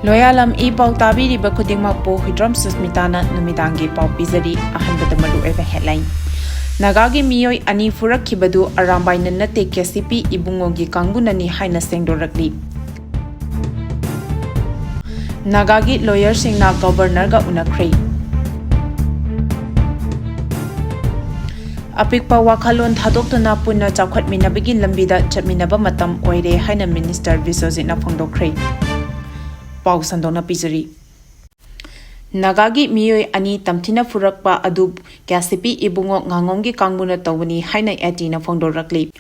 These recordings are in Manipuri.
Loyalam E-PAO tabiriba khudingmakpo Hidram Susmitana numidangi pau pizari ahanbada maru eva headline. Nagagi Meeyoi ani Furakhiba Arambai nate KCP Ibungo gi Kangbu Nani haina sengdorakli. Nagagi lawyer singna governor ga unakhrei. Apikpa wakhalon thadokna punna chawkhatminabagi lambida chatminaba matam oire haina minister Biswajitna phongdokhrei. Pau sandona pizari. Nagagi Meeyoi ani tamthina furakpa adu KCP Ibungo ngangomgi kangbuna tawani haina etina phongdorakli.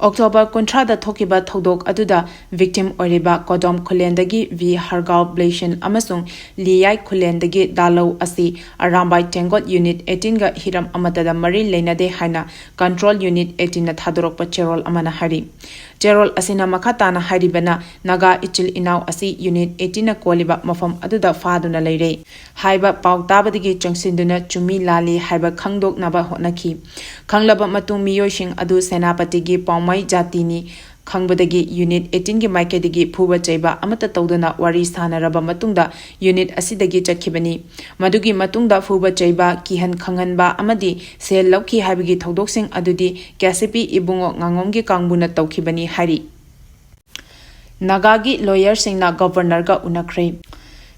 October kontrada thokiba thodok aduda victim oriba kodom khulendagi v hargaw blation amasung liyai khulendagi dalau asi Arambai Tenggol unit 18 ga hiram amatada mari leinade haina control unit 18 na thadorokpa cherol amana hari cherol asina makhatana haribana naga ichil inaw asi unit 18 na koliba mafam aduda faduna leire haiba pautabadigi changsinduna chumi lali haiba khangdok naba honaki khanglaba matung Meeyoi sing adu senapatigi mai jatini Kangbudagi unit 18 gi maikadagi phuba chaiba amata tawdana wari sanaraba matungda unit asidagi chakhibani madugi matungda phuba chaiba kihan khanganba amadi sel lauki haibigi thodoksin adudi KCP Ibungo ngangomgi kangbuna tawkhibani hari Nagagi lawyer singna governor ga unakhrei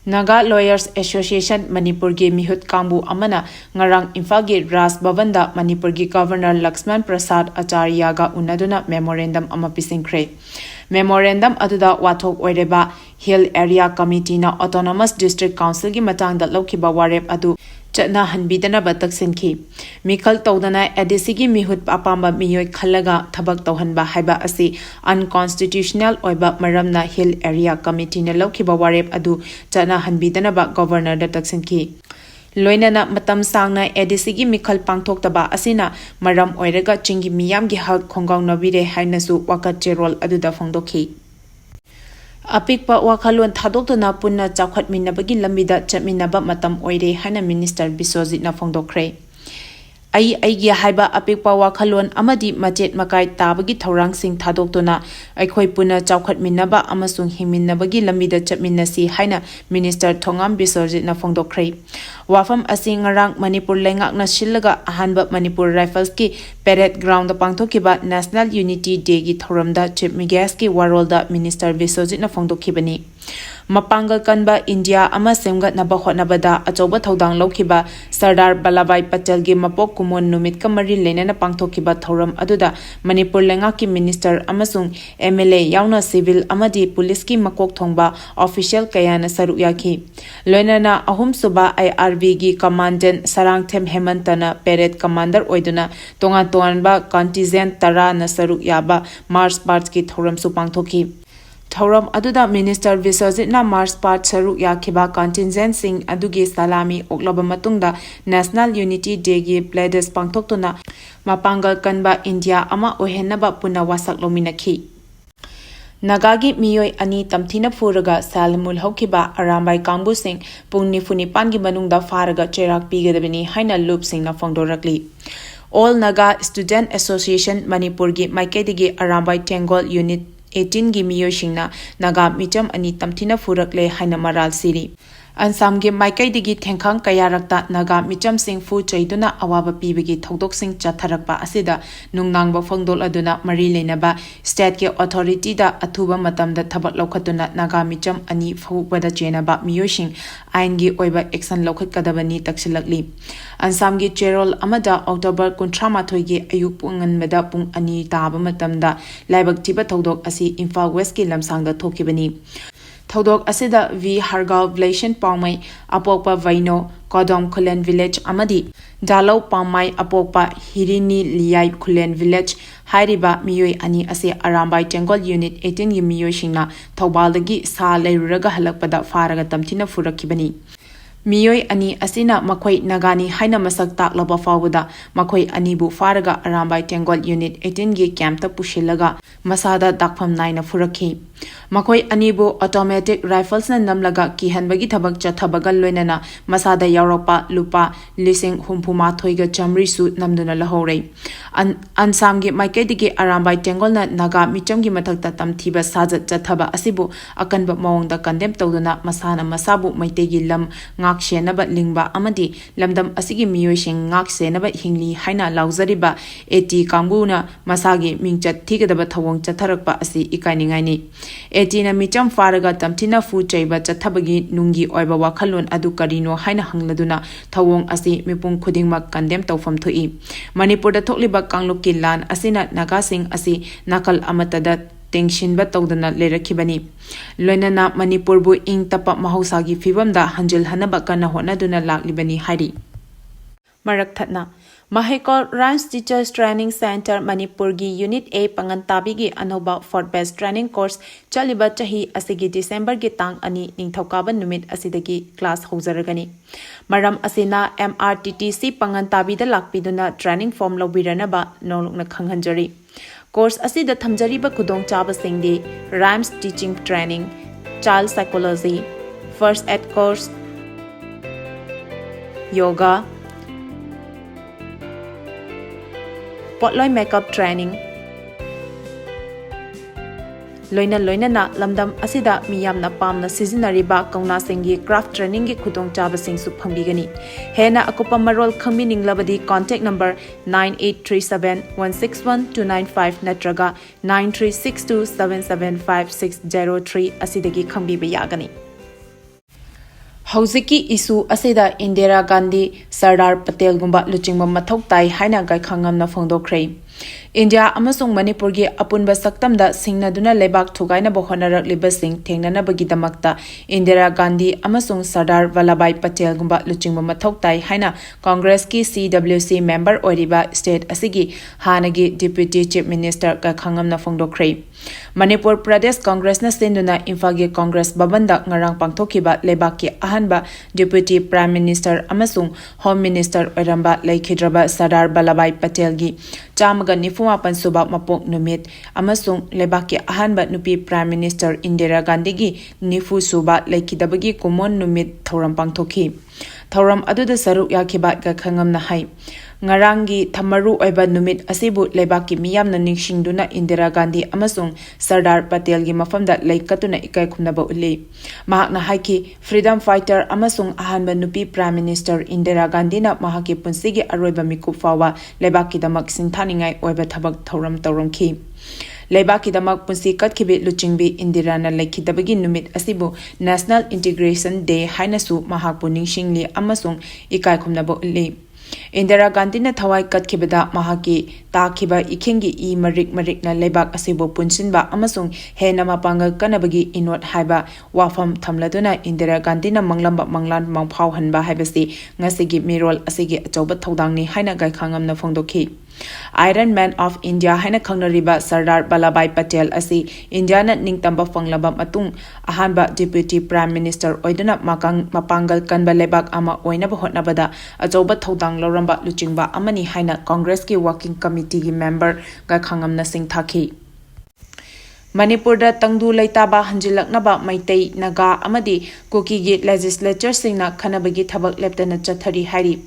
Naga Lawyers Association Manipur gi mihut Kangbu amana ngarang Imphal gi Ras Bhavanda Manipur gi Governor Laxman Prasad Acharya ga unaduna memorandum ama pisingkhre memorandum aduda wathok oireba Hill Area Committee na Autonomous District Council gi matangda lokhiba warep adu chana hanbidana bataksinki mikhal tawdana ADC gi mihut apamba Meeyoi khallaga thabak tawhanba haiba asi unconstitutional oiba maramna Hill Area Committee na lokhiba warep adu chana hanbidana ba governor da taksinki loinana matam sangna ADC gi mikhal pangthoktaba asina maram oiraga chingi miyam gi hak khongaw nabire hainasu wakat cherol aduda phongdokhi Apikpa wakhalon thadokna punna chawkhatminabagi lambida chatminaba matam oire haina minister Biswajitna phongdokhrei aigi haiba apikpa wakhalon amadi machet makai tabagi thorang sing thadokna aikhoi punna chawkhatminaba amasung hingminnabagi lambida chatminnasi haina minister Thongam Biswajitna phongdokhrei wafam asi ngarang Manipur lengakna shillaga ahanba Manipur Rifles ki parade ground da pangthokiba National Unity Day gi thoramda chief migas ki warolda minister Biswajitna phongdokhibani mapangal kanba India ama semgat naba hotnabada achoba thodang lokhiba Sardar Vallabhbhai Patel gi mapok kumon numit kamari lenana pangthokiba thoram aduda Manipur lengaki minister amasung MLA yauna civil amadi police ki makok thongba official kayana saru yakhi loinana ahum suba IRV gi commandant Sarangthem Hemantana parade commander oiduna tongan contingent tara na saru yaba Mars parts ki thoram su pangthokhi Thauram aduda minister Biswajitna Mars part saru yakhiba contingent sing adugi salami oklaba matungda National Unity Day gi pledges pangthoktuna mapangal kanba India ama ohenaba punna wasak lominakhi Nagagi Meeyoi ani tamthina furaga salamul hokhiba Arambai Kangbu sing pungni funi pangi manungda faraga cherak pigadabini haina loop sing na phongdorakli All Naga Student Association Manipur gi maikaidigi Arambai Tenggol unit 18 gi Meeyoi singna Naga micham ani tamthina furakle haina maral siri Ansam gi maikaidigi thengkhang kayarakta Naga micham sing fu chaiduna awaba pibagi thodok sing chatharakpa asida nungnangba phongdol aduna mari leinaba state ke authority da athuba matamda thabak lokhatuna Naga micham ani phubada chenaba Meeyoi sing ain gi oiba action lokhatkadabani taksilakli Ansam gi cherol amada October 13 gi ayuk punganbada pung ani taba matamda laibak thiba thodok asi Imphal West ki lamsangda thokibani Thodok asida v hargaw blation pangmai apokpa vaino kodom khulen village amadi dalau pangmai apokpa hirini liyai khulen village hairiba Meeyoi ani ase Arambai Tenggol unit 18 gi Meeyoi singna thobaldagi sa leiruraga halakpada faraga tamthina furakhibani Meeyoi ani asina makhoi Nagani haina masak taklaba fawada makhoi anibu faraga Arambai Tenggol Unit 18 gi camp ta pushilaga masada dakpham naina furakhi makhoi anibu automatic rifles na namlaga kihanbagi thabak chathabagal loinana masada yaropa lupa lising humpuma thoiga chamri su namduna lahore ansam gi maikai digi Arambai Tenggol na Naga micham gi mathakta tamthiba sajat chathaba asibu akanba mawongda condemn tawduna masana masabu maite gi lam ngak shenaba lingba amadi lamdam asigi Meeyoi sing ngak senaba hingli haina lauzariba eti Kangbu na masagi mingchat thigadaba thawong chatharakpa asi ikainingai ni eti na micham faraga tamthina fu chaiba chathabagi nungi oiba wakhalon adu karino haina hangladuna thawong asi mipung khudingmak condemn tawfam thoi Manipur da thokliba kangluk ki lan asina Naga sing asi nakal amatada tension ba tawdana lerakibani loinana Manipur bu ing tapa mahosagi fibamda hanjil hanaba kana honaduna laklibani hari marak thatna Mahekol Rhymes Teachers Training Center Manipur gi Unit A Pangantabi gi Anoba Fort Best Training Course chaliba chahi asigi December gi tang ani ningthaukaban numit asidagi class hozaragani maram asina MRTTC Pangantabi da lakpiduna training form lobiranaba nolukna khanghanjari course asida thamjariba khudong chaba singdi rhymes teaching training child psychology first aid course yoga Potloi makeup training loina na lamdam asida miyamna pamna seasonariba kauna singi craft training gi khudong chaba sing su phangbigani hena akupa marol khangmining labadi contact number 9837161295 natraga 9362775603 asidagi khangbiba yagani Hauziki isu asida Indira Gandhi Sardar Patel gumba luchingba mathau tai haina gai khangamna phongdokhrei India amasung Manipur gi apunba saktamda singnaduna lebak thugaina bohonarak libasing thengnana bagi damakta Indira Gandhi amasung Sardar Vallabhbhai Patel gumba luchingba mathau tai haina Congress ki CWC member oriba state asigi hanagi deputy chief minister ka khangamna phongdokhrei Manipur Pradesh Congress na sinduna Imphagi Congress babanda ngarang pangthokiba lebak ki ahanba deputy prime minister amasung home minister oramba laikhidraba Sardar Vallabhbhai Patel gi chamaga nifuma pansuba mapok numit amasung lebaki ahanba nupi prime minister Indira Gandhi gi nifu suba laikidabagi kumon numit thoram pangthoki thoram aduda saruk yakhiba ga khangam na hai ngarangi thamaru oiba numit asibu lebaki miyamna ningsingduna Indira Gandhi amasung Sardar Patel gi mafamda laikatuna ikai khumnaba uli mahakna haiki freedom fighter amasung ahanba nupi prime minister Indira Gandhi na mahaki punsigi aroiba mikup fawa lebaki damak sinthaningai oiba thabak thoram tawramki Lebaki damak punsi katkibi luchingbi Indira na laikidabagi numit asibu National Integration Day hainasu mahakpu ningsingli amasung ikai khumnaba uli Indira Gandhi na thawai katkibada mahaki takiba ikhingi I marik na lebak asibu punsinba amasung hena mapangal kanabagi inot haiba wafam thamladuna Indira Gandhi na manglamba manglan mangphau hanba haibasi ngasigi mirol asigi achauba thodangni haina gai khangamna phongdokhi Iron Man of India haina khangnariba Sardar Vallabhbhai Patel asi India na ningtamba fanglaba matung ahanba deputy prime minister oiduna mapangal kanba lebak ama oinaba hotnabada achauba thodang loramba luchingba amani haina Congress ki working committee gi member ga khangamna singthaki Manipur da tangdu laitaba hanjilaknaba maitei Naga amadi Kuki gi legislature singna khanabagi thabak leptana chathari hari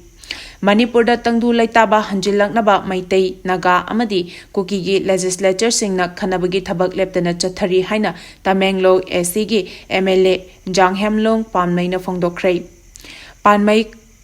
Manipur da tangdu laitaba hanjilaknaba maitei Naga amadi Kuki gi legislature singna khanabagi thabak leptana chathari haina Tamenglong AC gi MLA Janghemlong Pamnaina phongdokhrei Panmai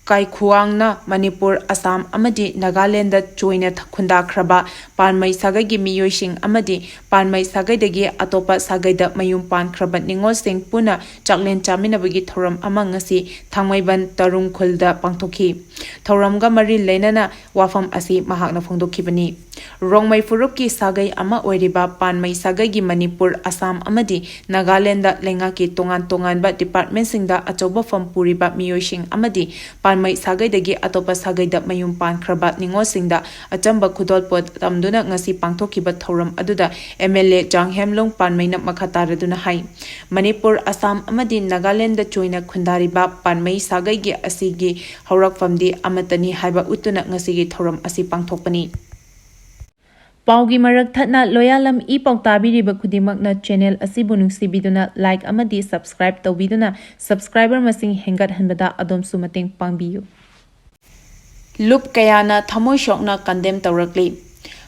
Kai Khuangna Manipur Assam amadi Nagaland da joina khunda khraba Panmai sagai gi Meeyoi sing amadi Panmai sagai dagi atopa sagai da mayum pan khraba ningol sing puna chaklen chaminabagi thoram amang ngasi thangmaiban tarung khulda pangthoki thoramga mari leinana wafam asi mahakna phongdokhi bani Rongmai Furup ki sagai ama oiriba Panmai sagai gi Manipur Assam amadi Nagaland da lenga ki tongan ba department sing da achoba fam puriba Meeyoi sing amadi Panmai Sagaidagi Atopa Sagaida Mayum Pankraba Ningosingda Achamba Kudolpot Tamduna Ngasi Pangthokiba Thoram Aduda MLA Jang Hemlong Panmai Makataraduna Hai Manipur Assam Amadi Nagaland the Choina Kundariba Panmai Sagaigi Asigi Horak Famdi Amatani Haiba Utuna Ngasigi Thoram Asi Pangthopani Paugi Marak Thatna Loyalam E-PAO Tabiriba Kudimakna channel Asibu Nuksibiduna like amadi subscribe Tawiduna subscriber Masing Hengat Hanbada Adom Sumating Pangbiyu Lup Kayana Thamoi Shokna Condemn Tawrakli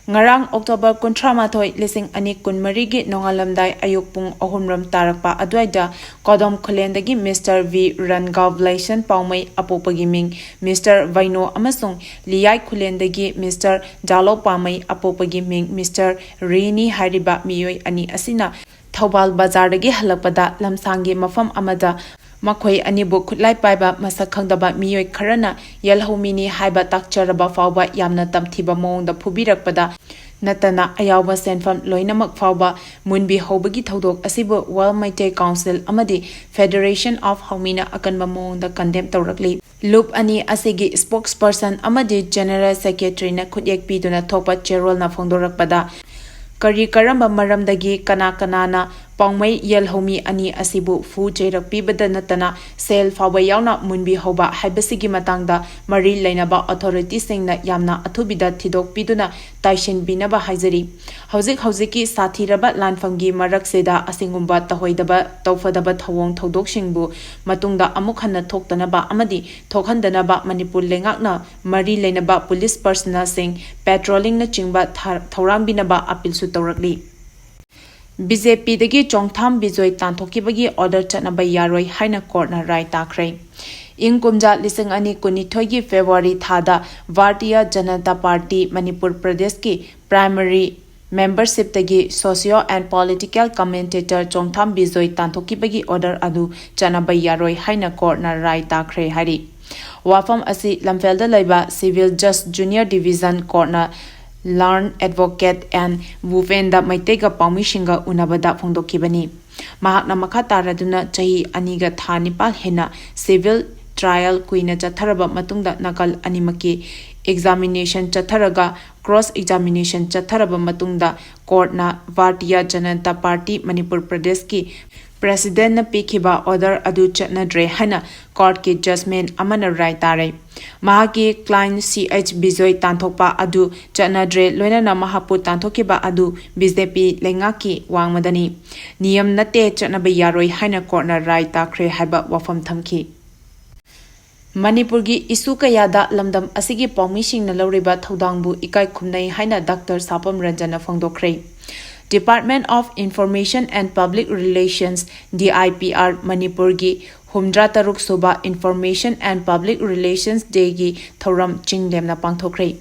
Ngarang October Kuntramathoi Lising Ani Kunmarigi Nongalamdai Ayukpung Ohumram Tarakpa Adwaida Kodom Kolendagi Mr. V. Rangav Laisen Paumai Apopagi Ming Mr. Vaino Amasung Liyai Kulendagi Mr. Dalo Pamai Apopagi Ming Mr. Rini Hariba Meeyoi Ani Asina Thobal Bazardagi Halakpada Lamsangi Mafam Amada Makhoi Anibu Kutlai Paiba Masakhangdaba Meeyoi Karana Yalhomini Haiba Takcharaba Fauba Yamna Tamthiba Mongda Pubirakpada Natana Ayawba Senfam Loinamak Fauba Munbi Hobagi Thodok Asibu World Maite Council Amadi Federation of Haumina Akanba Mongda Condemn Tawrakli Loop Ani Asigi spokesperson Amadi General Secretary na Kudyek Piduna Thopa Cherol na Fongdorakpada Kari Karamba Maramdagi Kana Kanana Pangmai Yelhomi Ani Asibu Fu Jairak Pibada Natana Sel Fawa Yauna Munbi Hoba Haibasigi Matangda Mari Lainaba Authorities Singna Yamna Athubida Tidok Piduna Taishin Binaba Haizari Hauziki Sathiraba Lanfamgi Marak Seda Asingumba Tahoidaba Taufadaba Thawong Thodok Shingbu Matungda Amukhana Toktanaba Amadi Tokhandanaba Manipur Lengakna Mari Lainaba Police Personnel Sing Patrolling na Chingba Thorambinaba Appeal Su Tawrakli BJP dagi Chongtham Bijoi Tantokibagi order Chanaba Yaroi Haina Court na Rai Takre. In Kumja Lising Ani Kunithogi February Thada Bharatiya Janata Party Manipur Pradesh ki primary membership dagi socio and political commentator Chongtham Bijoi Tantokibagi order adu Chanaba Yaroi Haina Court na Rai Takre Hari. Wafam asi Lamfelda Laiba Civil Just Junior Division Court na Learned Advocate and Wuvenda Maitega Paumishinga Unabada Fongdokibani. Mahakna Makataraduna Chahi Aniga Thanipal Hena Civil Trial Queen Chatharaba Matungda Nakal Animaki Examination Chatharaga Cross Examination Chatharaba Matungda Court na Bharatiya Janata Party Manipur Pradesh ki President na Pikiba order adu chatnadre hana court ki judgment amana rai tare mahaki client CH Bijoi Tanthokpa adu chatnadre loinana mahapu Tanthokiba adu BJP lengaki wangmadani niyam nate chatnaba yaroi hana court na rai takre haiba wafam thamki Manipur gi isu kayada lamdam asigi paumising na lawriba thodangbu ikai khumnai haina Dr. Sapam Ranjana Fongdokre Department of Information and Public Relations DIPR Manipur gi Humdra Taruk Soba Information and Public Relations Day gi Thoram Chingdemna Pangthokre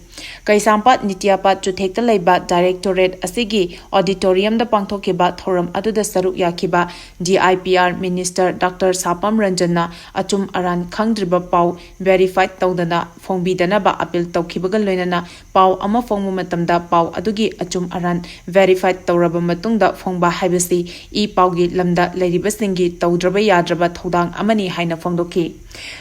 Kaisampat Nityapat Chuthekta Laiba Directorate Asigi Auditorium da Pangthokiba Thoram Aduda Saruk Yakiba DIPR Minister Dr. Sapam Ranjana Achum Aran Khangdriba Pau verified Tawdana Fongbidana ba appeal Tawkibaga Loinana Pau Ama Fongmu Matamda Pau Adugi Achum Aran verified Tawraba Matungda Fongba Haibasi E-PAO gi Lamda Leribasingi Tawdraba Yadraba Thodang Amani Haina Fongdoki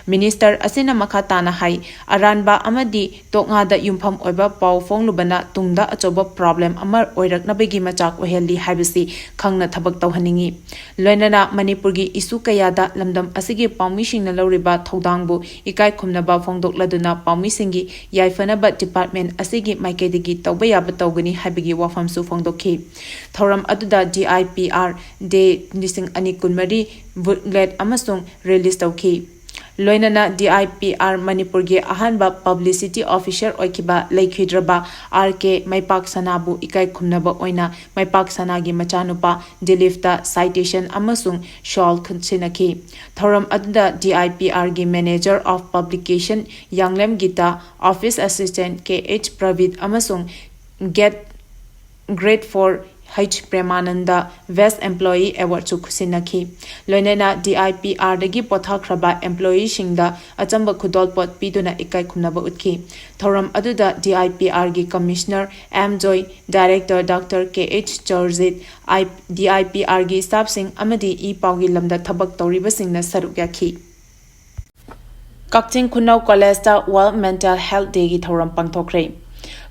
Minister Asina Makatana Hai Aranba Amadi Tokngada Yumpham Oiba Pau Fonglubana Tungda Achoba problem Amar Oiraknabegi Machak Oheli Haibasi Khangna Thabak Tawhaningi Loinana Manipur gi isu kayada lamdam asigi paumising na lawriba thodangbu ikai khumnaba fongdokladuna paumisingi yaifanaba department asigi maikedige tawba yaba tawgani haibigi wafamsu fongdokhi thoram aduda DIPR de nising ani kunmari booklet amasung release tawki Loinana DIPR Manipur gi ahanba publicity officer oikiba Laikhidraba RK Maipak Sanabu ikai khumnaba oina Maipak Sanagi machanupa Dilifta citation amasung shawl khinsinaki Thoram aduda DIPR gi manager of publication Yanglem Gita office assistant KH Pravid amasung get grade for H. Premananda Best Employee Award to Kusinaki. Loinena DIPR dagi pothakraba employee shingda achamba khudol pot piduna ikai khumnaba utki. Thoram aduda DIPR gi Commissioner M. Joy, Director Dr. KH Chorzit, DIPR gi staff sing amadi E-PAO gi lamda thabak tawriba singna saruk yaki. Kachin Kunau College World Mental Health Day gi thoram pangthokre.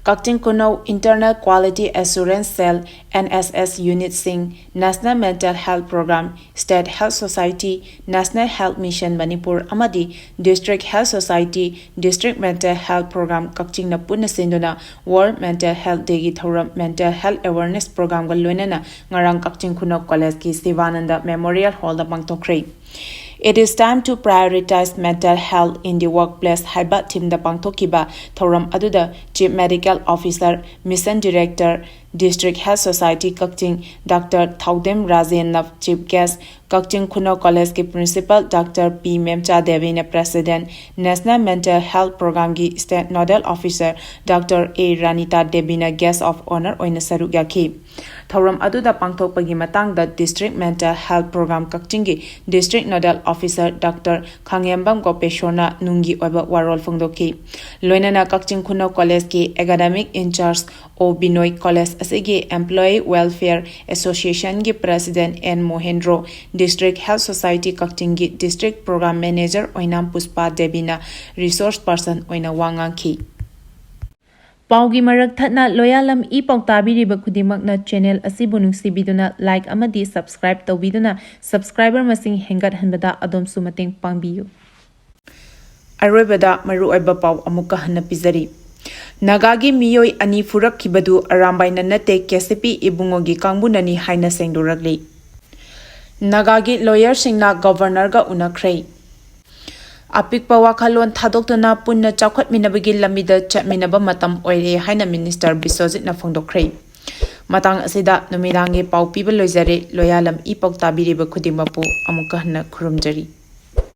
Kachin Kunau Internal Quality Assurance Cell NSS Unit Sing National Mental Health Program State Health Society National Health Mission Manipur Amadi District Health Society District Mental Health Program Kachin na punna sinduna World Mental Health Day gi thoram Mental Health Awareness Program ga loinana ngarang Kachin Kunau College ki Sivananda Memorial Hall da pangthokre. It is time to prioritize mental health in the workplace. Haiba team da pangthokiba thoram aduda Chief Medical Officer, Mission Director, District Health Society Kakching, Dr. Thaudem Rajen na Chief Guest, Kakching Kunau College ki Principal Dr. P. Memcha Devi na President, National Mental Health Program ki State Nodal Officer, Dr. A. Ranita Devi na Guest of Honor oina saruk yaki. Thoram aduda pangthokpagi matangda District Mental Health Program Kakching ki District Nodal Officer Dr. Khangembam Gopeshona Nungi oiba warol phongdoki. Loinana Kakching Kunau College ki Academic Incharge O Binoy College asigi Employee Welfare Association ki President N. Mohendro, District Health Society Kakching ki District Program Manager oinam Puspa Debina, Resource Person oina wangang ki. Paugi marak thatna Loyalam E-PAO tabiriba khudimagna channel asibu nungsibiduna like amadi subscribe tawbiduna subscriber masing hengat hanbada adom sumateng pangbiyu. Aroibada maru oiba pau amuka hana pizari. Nagagi Meeyoi ani Furakhiba Arambai nate KCP Ibungo gi Kangbu Nani haina sengduragli. Nagagi lawyer singna governor ga unakhrei. Apikpa wakhalon thadokduna punna chawkhatminabagi lamida chatminaba matam oire haina Minister Biswajit na phongdokhrei. Matang asida numidangi pau piba loizare Loyalam E-PAO tabiriba khudimappu amuka hana khurumjari.